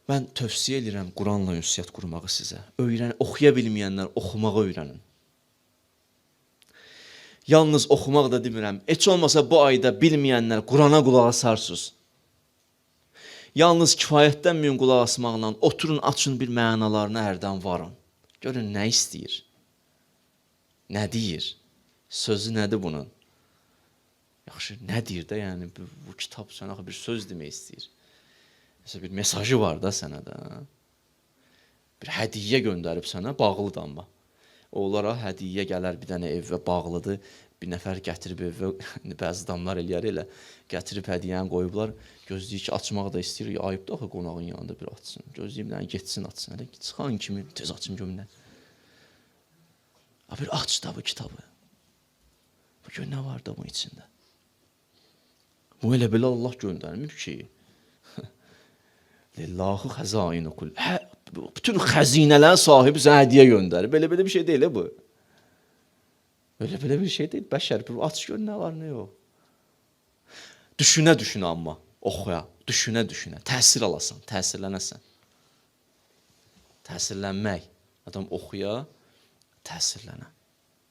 Mən tövsiyə edirəm Quranla ünsiyyət qurmağı sizə. Oxuya bilməyənlər oxumağı öyrənin. Yalnız oxumaq da demirəm. Heç olmasa bu ayda bilməyənlər Qurana qulaq asarsınız. Yalnız kifayətlənməyin qulaq asmaqla, oturun, açın bir mənalarını hərdən varın. Görün, nə istəyir? Nə deyir? Sözü nədir bunun? Yaxşı, nə deyir də, yəni bu kitab sənə bir söz demək istəyir. Mesela bir mesajı var da sənə də. Bir hədiyyə göndərib sənə, bağlıdır amma. Onlara hədiyyə gələr, bir dənə evə bağlıdır. Bir nəfər gətirib evə, bəzi adamlar eləyər elə, gətirib hədiyyəni qoyublar. Gözləyir ki, açmaq da istəyir. Ayıb da axı qonağın yanında bir açsın. Gözləyib, getsin, açsın. Elə çıxan kimi tez açın gömünə. Bir aç da bu kitabı. Bu gün nə var da bunun içində? Bu elə belə Allah göndərmir ki, Lillahu xəzainu kul. Bütün xəzinələrin sahibi sənə hədiyyə göndərir. Belə bir şey deyil bu. Belə bir şey deyil. Bəşər bir aç gör nə var, nə yox. Düşünə amma oxuya, düşünə. Təsir alasan, təsirlənəsən. Təsirlənmək. Adam oxuya, təsirlənə.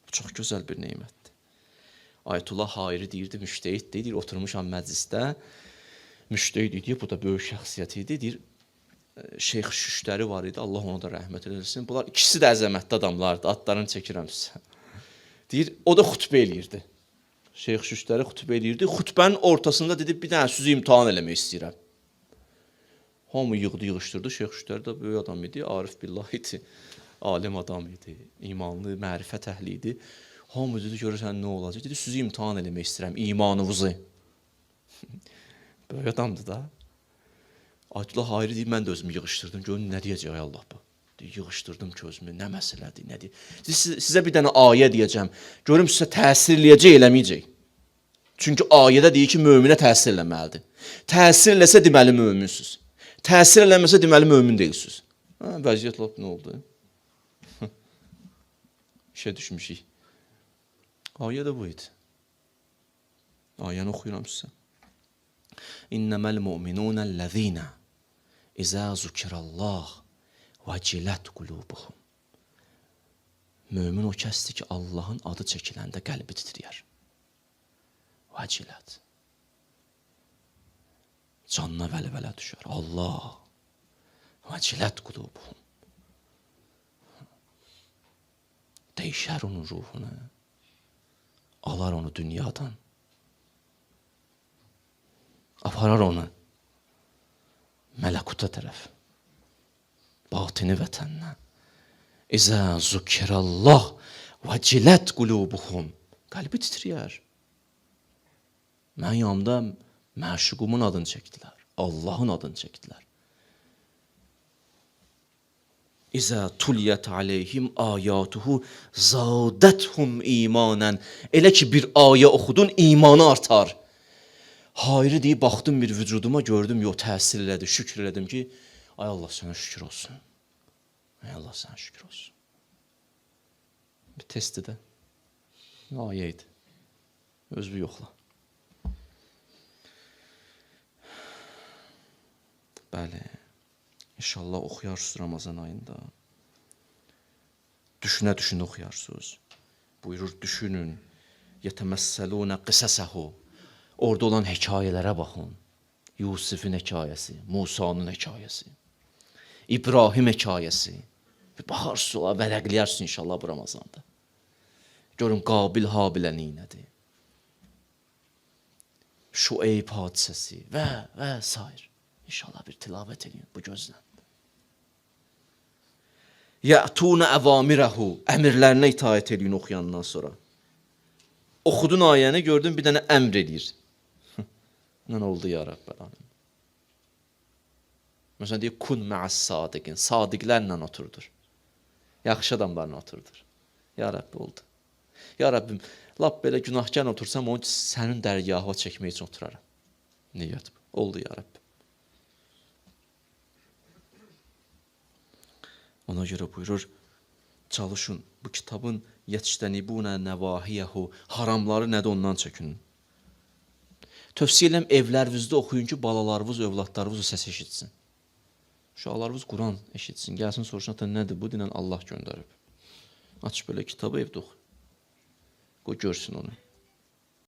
Bu çox gözəl bir nemətdir. Ayətullah Hayri deyirdi, müştəhid deyir, oturmuşam məclisdə. Müştəhid idi, bu da böyük şəxsiyyət idi. Deyir, Şeyx Şüştəri var idi, Allah ona da rəhmət edilsin. Bunlar ikisi də əzəmətli adamlardı, adlarını çəkirəm sizə. Deyir, o da xütbə eləyirdi. Şeyx Şüştəri xütbə eləyirdi. Xütbənin ortasında dedi, bir dənə sözü imtahan eləmək istəyirəm. Hamı yığışdırdı. Şeyx Şüştəri də böyük adam idi, Arif Billah idi, alim adam idi, imanlı, mərifət əhli idi. Hamı dedi, görürsən nə olacaq? Dedi, sözü imtahan eləmək istəyirəm, imanınızı. Böyük adamdır da. Ayətullah Hayri deyir, mən də özümü yığışdırdım. Görün, nə deyəcək ay Allah bu? Deyir, yığışdırdım ki özümü, nə məsələdir, nə deyir. Sizə bir dənə ayə deyəcəm. Görüm, sizə təsir eləyəcək, eləməyəcək. Çünki ayədə deyir ki, möminə təsir eləməlidir. Təsir eləsə deməli möminsiniz. Təsir eləməsə deməli mömin deyilsiniz. Vəziyyət lap nə oldu? İşə düşmüşük. Ayə də bu idi. Ayəni oxuyuram sizə. İnnəməl mu'minunəl-ləzīnə İzə zükirəlləh vəcilət qulubuhum. Mömin o kəsdir ki, Allahın adı çəkiləndə qəlbi titriyər. Vəcilət. Canına vələ-vələ düşər. Allah. Vəcilət qulubuhum. Deyişər onun ruhunu. Alar onu dünyadan. Aparar onu mələkuta tərəf. Batini vətəndən. İzə zükirəlləh vəcilət qulubuhum. Qəlbi titriyər. Mən yanımda məşuqumun adını çəkdilər. Allahın adını çəkdilər. İzə tuliyyət aleyhim ayatuhu zadəthum imanən. Elə ki bir ayə oxudun, imanı artar. Hayri deyib, baxdım bir vücuduma, gördüm, təsir elədi, şükür elədim ki, ay Allah sənə şükür olsun. Ay Allah sənə şükür olsun. Bir testi də. Ayə idi. Özü yoxla. Bəli. İnşallah oxuyarsınız Ramazan ayında. Düşünə oxuyarsınız. Buyurur, düşünün. Yetəməssəlunə qisəsəhu. Orada olan hekayələrə baxın. Yusuf'un hekayəsi, Musa'nın hekayəsi, İbrahim hekayəsi. Baxarsınız, vərəqləyərsiniz inşallah bu Ramazanda. Görün, Qabil Habilə neynədir? Şueyb hadisəsi və sair. İnşallah bir tilavət edin bu gözlə. Ya'tuna əvamirəhu. Əmirlərinə itaət edin oxuyandan sonra. Oxudun ayəni, gördün bir dənə əmr edir. Nə oldu ya Rabbel alim? Məsələn deyir, kun mə'əs sadiqin. Sadiqlərlə oturdur. Yaxşı adamlarla oturdur. Ya Rabbi oldu. Ya Rabbim, lap belə günahkar otursam, onu sənin dərgahına çəkmək üçün oturaram. Niyyət bu. Oldu ya Rabbi. Ona görə buyurur, çalışın bu kitabın yetiştənibunə nəvahiyəhu, haramları nədir ondan çəkinin. Tövsiyə edirəm, evlərinizdə oxuyun ki, balalarınız, övladlarınız o səs eşitsin. Uşaqlarınız Quran eşitsin. Gəlsin soruşsun ata nədir bu? Dinən Allah göndərib. Aç belə kitabı evdə oxu. Qoy görsün onu.